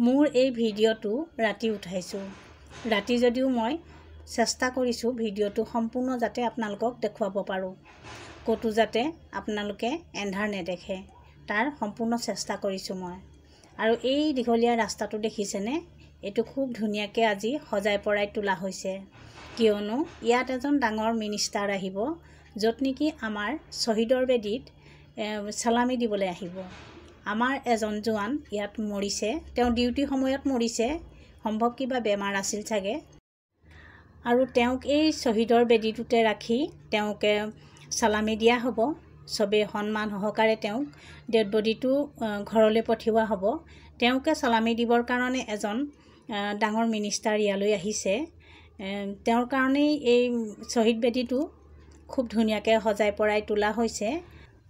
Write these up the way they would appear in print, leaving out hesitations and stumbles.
মোৰ এই ভিডিঅ'টো ৰাতি উঠাইছোঁ। ৰাতি যদিও মই চেষ্টা কৰিছোঁ ভিডিঅ'টো সম্পূৰ্ণ যাতে আপোনালোকক দেখুৱাব পাৰোঁ, ক'তো যাতে আপোনালোকে এন্ধাৰ নেদেখে, তাৰ সম্পূৰ্ণ চেষ্টা কৰিছোঁ মই। আৰু এই দীঘলীয়া ৰাস্তাটো দেখিছেনে? এইটো খুব ধুনীয়াকৈ আজি সজাই পৰাই তোলা হৈছে, কিয়নো ইয়াত এজন ডাঙৰ মিনিষ্টাৰ আহিব, য'ত নেকি আমাৰ শ্বহীদৰ বেদীত চালামি দিবলৈ আহিব। আমাৰ এজন জোৱান ইয়াত মৰিছে, তেওঁ ডিউটি সময়ত মৰিছে, সম্ভৱ কিবা বেমাৰ আছিল চাগে, আৰু তেওঁক এই শ্বহীদৰ বেদীটোতে ৰাখি তেওঁকে চালামি দিয়া হ'ব। চবেই সন্মান সহকাৰে তেওঁক ডেড বডিটো ঘৰলৈ পঠিওৱা হ'ব। তেওঁকে চালামি দিবৰ কাৰণে এজন ডাঙৰ মিনিষ্টাৰ ইয়ালৈ আহিছে। তেওঁৰ কাৰণেই এই শ্বহীদ বেদীটো খুব ধুনীয়াকৈ সজাই পৰাই তোলা হৈছে,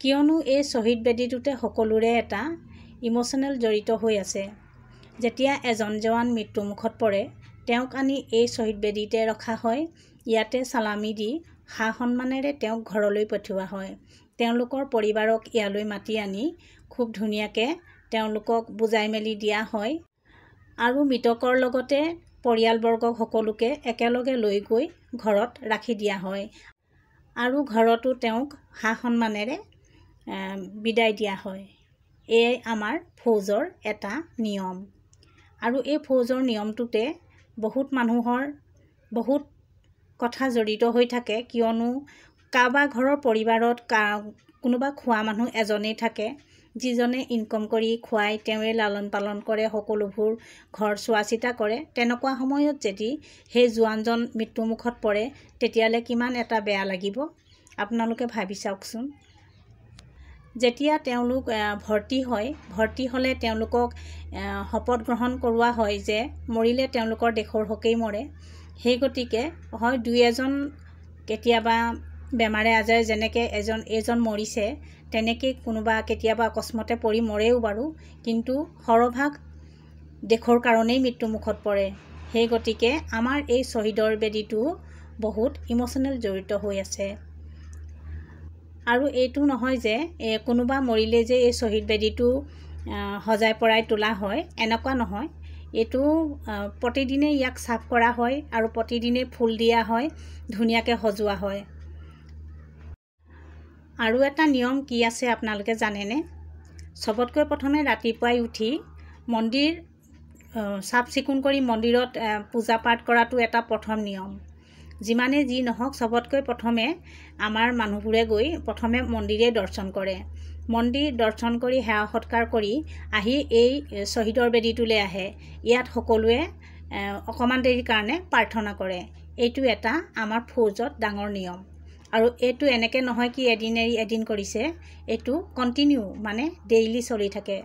কিয়নো এই শ্বহীদ বেদীটোতে সকলোৰে এটা ইম'চনেল জড়িত হৈ আছে। যেতিয়া এজন জোৱান মৃত্যুমুখত পৰে, তেওঁক আনি এই শ্বহীদ বেদীতে ৰখা হয়, ইয়াতে চালামি দি সা সন্মানেৰে তেওঁক ঘৰলৈ পঠিওৱা হয়। তেওঁলোকৰ পৰিবাৰক ইয়ালৈ মাতি আনি খুব ধুনীয়াকৈ তেওঁলোকক বুজাই মেলি দিয়া হয়, আৰু মৃতকৰ লগতে পৰিয়ালবৰ্গক সকলোকে একেলগে লৈ গৈ ঘৰত ৰাখি দিয়া হয়, আৰু ঘৰতো তেওঁক সা সন্মানেৰে বিদায় দিয়া হয়। এয়াই আমাৰ ফৌজৰ এটা নিয়ম। আৰু এই ফৌজৰ নিয়মটোতে বহুত মানুহৰ বহুত কথা জড়িত হৈ থাকে, কিয়নো কাৰোবাৰ ঘৰৰ পৰিবাৰত কোনোবা খোৱা মানুহ এজনেই থাকে, যিজনে ইনকম কৰি খুৱাই তেওঁৱে লালন পালন কৰে, সকলোবোৰ ঘৰ চোৱা চিতা কৰে। তেনেকুৱা সময়ত যদি সেই জোৱানজন মৃত্যুমুখত পৰে, তেতিয়াহ'লে কিমান এটা বেয়া লাগিব আপোনালোকে ভাবি চাওকচোন। যেতিয়া তেওঁলোক ভৰ্তি হ'লে তেওঁলোকক শপত গ্ৰহণ কৰোৱা হয় যে মৰিলে তেওঁলোকৰ দেশৰ হকেই মৰে। সেই গতিকে হয় দুই এজন কেতিয়াবা বেমাৰে আজাৰে যেনেকৈ এইজন মৰিছে, তেনেকৈ কোনোবা কেতিয়াবা অকস্মাতে পৰি মৰেও বাৰু, কিন্তু সৰহভাগ দেশৰ কাৰণেই মৃত্যুমুখত পৰে। সেই গতিকে আমাৰ এই শ্বহীদৰ বেদীটো বহুত ইম'চনেল জড়িত হৈ আছে। আৰু এইটো নহয় যে কোনোবা মৰিলে যে এই শ্বহীদ বেদীটো সজাই পৰাই তোলা হয়, এনেকুৱা নহয়। এইটো প্ৰতিদিনে ইয়াক চাফ কৰা হয়, আৰু প্ৰতিদিনে ফুল দিয়া হয়, ধুনীয়াকৈ সজোৱা হয়। আৰু এটা নিয়ম কি আছে আপোনালোকে জানেনে? চবতকৈ প্ৰথমে ৰাতিপুৱাই উঠি মন্দিৰ চাফ চিকুণ কৰি মন্দিৰত পূজা পাঠ কৰাটো এটা প্ৰথম নিয়ম। যিমানে যি নহওক, চবতকৈ প্ৰথমে আমাৰ মানুহবোৰে গৈ প্ৰথমে মন্দিৰে দৰ্শন কৰে। মন্দিৰ দৰ্শন কৰি সেৱা সৎকাৰ কৰি আহি এই শ্বহীদৰ বেদীটোলৈ আহে। ইয়াত সকলোৱে অকণমান দেৰিৰ কাৰণে প্ৰাৰ্থনা কৰে। এইটো এটা আমাৰ ফৌজত ডাঙৰ নিয়ম। আৰু এইটো এনেকৈ নহয় কি এদিন এৰি এদিন কৰিছে, এইটো কণ্টিনিউ, মানে ডেইলি চলি থাকে।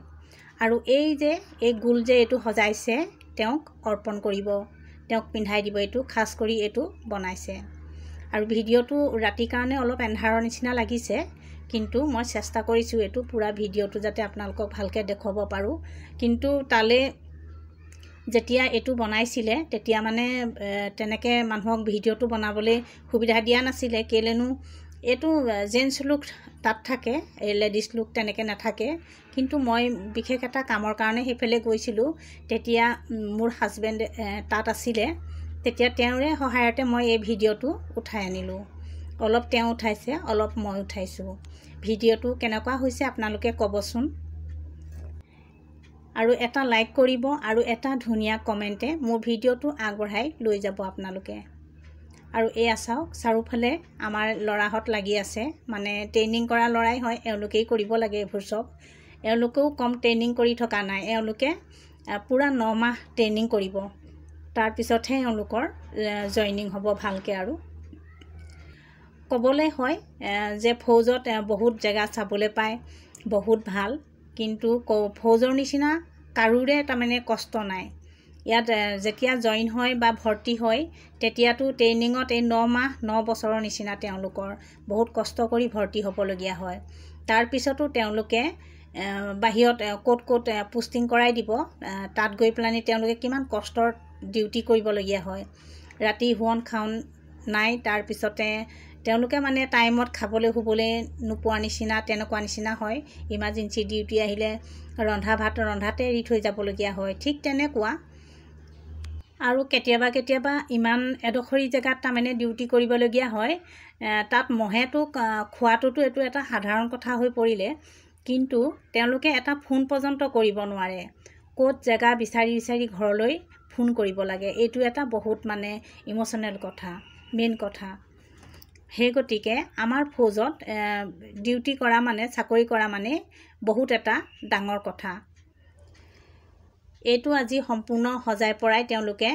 আৰু এই গোল যে এইটো সজাইছে, তেওঁক অৰ্পণ কৰিব, তেওঁক পিন্ধাই দিব, এইটো খাছ কৰি এইটো বনাইছে। আৰু ভিডিঅ'টো ৰাতিৰ কাৰণে অলপ এন্ধাৰৰ নিচিনা লাগিছে, কিন্তু মই চেষ্টা কৰিছোঁ এইটো পূৰা ভিডিঅ'টো যাতে আপোনালোকক ভালকৈ দেখুৱাব পাৰোঁ। কিন্তু তালৈ যেতিয়া এইটো বনাইছিলে, তেতিয়া মানে তেনেকৈ মানুহক ভিডিঅ'টো বনাবলৈ সুবিধা দিয়া নাছিলে, কেলেনো এইটো জেন্টছ লুক তাত থাকে, লেডিজ লুক তেনেকৈ নাথাকে। কিন্তু মই বিশেষ এটা কামৰ কাৰণে সেইফালে গৈছিলোঁ, তেতিয়া মোৰ হাজবেণ্ড তাত আছিলে, তেতিয়া তেওঁৰে সহায়তে মই এই ভিডিঅ'টো উঠাই আনিলোঁ। অলপ তেওঁ উঠাইছে, অলপ মই উঠাইছোঁ। ভিডিঅ'টো কেনেকুৱা হৈছে আপোনালোকে ক'বচোন। আৰু এটা লাইক কৰিব, আৰু এটা ধুনীয়া কমেণ্টে মোৰ ভিডিঅ'টো আগবঢ়াই লৈ যাব আপোনালোকে। আৰু এয়া চাওক, চাৰিওফালে আমাৰ ল'ৰাহঁত লাগি আছে, মানে ট্ৰেইনিং কৰা ল'ৰাই হয়, এওঁলোকেই কৰিব লাগে এইবোৰ চব। এওঁলোকেও কম ট্ৰেইনিং কৰি থকা নাই, এওঁলোকে পূৰা 9 মাহ ট্ৰেইনিং কৰিব, তাৰপিছতহে এওঁলোকৰ জইনিং হ'ব ভালকৈ। আৰু ক'বলৈ হয় যে ফৌজত বহুত জেগা চাবলৈ পায়, বহুত ভাল, কিন্তু ফৌজৰ নিচিনা কাৰোৰে তাৰমানে কষ্ট নাই। ইয়াত যেতিয়া জইন হয় বা ভৰ্তি হয়, তেতিয়াতো ট্ৰেইনিঙত এই 9 মাহ 9 বছৰৰ নিচিনা তেওঁলোকৰ বহুত কষ্ট কৰি ভৰ্তি হ'বলগীয়া হয়। তাৰপিছতো তেওঁলোকে বাহিৰত ক'ত পোষ্টিং কৰাই দিব, তাত গৈ পেলানি তেওঁলোকে কিমান কষ্টৰ ডিউটি কৰিবলগীয়া হয়। ৰাতি শোৱন খাৱন নাই, তাৰপিছতে তেওঁলোকে মানে টাইমত খাবলৈ শুবলৈ নোপোৱাৰ নিচিনা তেনেকুৱা নিচিনা হয়। ইমাৰ্জেঞ্চি ডিউটি আহিলে ৰন্ধাতে এৰি থৈ যাবলগীয়া হয়, ঠিক তেনেকুৱা। আৰু কেতিয়াবা ইমান এডোখৰী জেগাত তাৰমানে ডিউটি কৰিবলগীয়া হয়, তাত মহেতো খোৱাটোতো এইটো এটা সাধাৰণ কথা হৈ পৰিলে, কিন্তু তেওঁলোকে এটা ফোন পৰ্যন্ত কৰিব নোৱাৰে। ক'ত জেগা বিচাৰি ঘৰলৈ ফোন কৰিব লাগে, এইটো এটা বহুত মানে ইম'চনেল কথা, মেইন কথা। সেই গতিকে আমাৰ ফৌজত ডিউটি কৰা মানে, চাকৰি কৰা মানে বহুত এটা ডাঙৰ কথা। এইটো আজি সম্পূৰ্ণ সজাই পৰাই তেওঁলোকে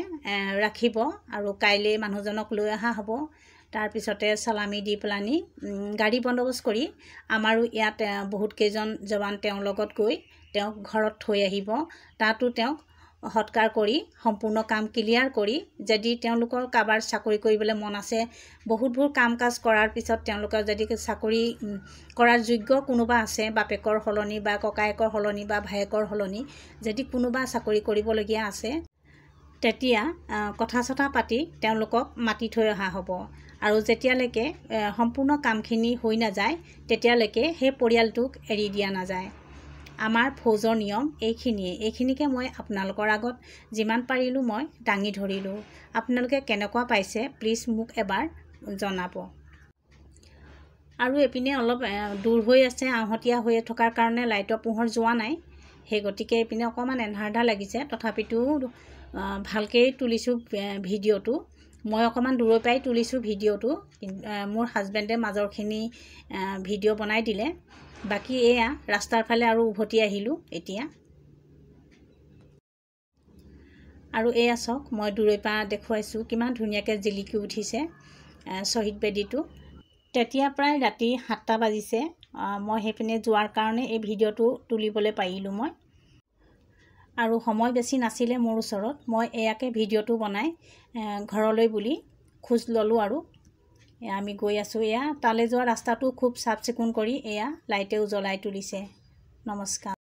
ৰাখিব আৰু কাইলৈ মানুহজনক লৈ অহা হ'ব। তাৰপিছতে চালামি দি পেলানি গাড়ী বন্দবস্ত কৰি আমাৰো ইয়াত বহুত কেইজন জৱান তেওঁৰ লগত গৈ তেওঁক ঘৰত থৈ আহিব। তাতো তেওঁক সৎকাৰ কৰি সম্পূৰ্ণ কাম ক্লিয়াৰ কৰি, যদি তেওঁলোকৰ কাৰোবাৰ চাকৰি কৰিবলৈ মন আছে, বহুতবোৰ কাম কাজ কৰাৰ পিছত তেওঁলোকৰ যদি চাকৰি কৰাৰ যোগ্য কোনোবা আছে, বাপেকৰ সলনি বা ককায়েকৰ সলনি বা ভায়েকৰ সলনি যদি কোনোবা চাকৰি কৰিবলগীয়া আছে, তেতিয়া কথা চথা পাতি তেওঁলোকক মাতি থৈ অহা হ'ব। আৰু যেতিয়ালৈকে সম্পূৰ্ণ কামখিনি হৈ নাযায়, তেতিয়ালৈকে সেই পৰিয়ালটোক এৰি দিয়া নাযায়। আমাৰ ফৌজৰ নিয়ম এইখিনিকে মই আপোনালোকৰ আগত যিমান পাৰিলোঁ মই দাঙি ধৰিলোঁ। আপোনালোকে কেনেকুৱা পাইছে প্লিজ মোক এবাৰ জনাব। আৰু এইপিনে অলপ দূৰ হৈ আছে, আওহতীয়া হৈ থকাৰ কাৰণে লাইটৰ পোহৰ যোৱা নাই। সেই গতিকে এইপিনে অকণমান এন্ধাৰ লাগিছে, তথাপিতো ভালকৈ তুলিছোঁ ভিডিঅ'টো। মই অকণমান দূৰৰ পৰাই তুলিছোঁ ভিডিঅ'টো, মোৰ হাজবেণ্ডে মাজৰখিনি ভিডিঅ' বনাই দিলে। বাকী এয়া ৰাস্তাৰ ফালে আৰু উভতি আহিলোঁ এতিয়া। আৰু এয়া চাওক, মই দূৰৰ পৰা দেখুৱাইছোঁ কিমান ধুনীয়াকৈ জিলিকি উঠিছে শ্বহীদ বেদীটো। তেতিয়া প্ৰায় ৰাতি 7টা বাজিছে। মই সেইপিনে যোৱাৰ কাৰণে এই ভিডিঅ'টো তুলিবলৈ পাৰিলোঁ মই। আৰু সময় বেছি নাছিলে মোৰ ওচৰত, মই এয়াকে ভিডিঅ'টো বনাই ঘৰলৈ বুলি খোজ ল'লোঁ। আৰু আমি গৈ আছোঁ। এয়া তালৈ যোৱা ৰাস্তাটো খুব চাফ চিকুণ কৰি এয়া লাইটেও জ্বলাই তুলিছে। নমস্কাৰ।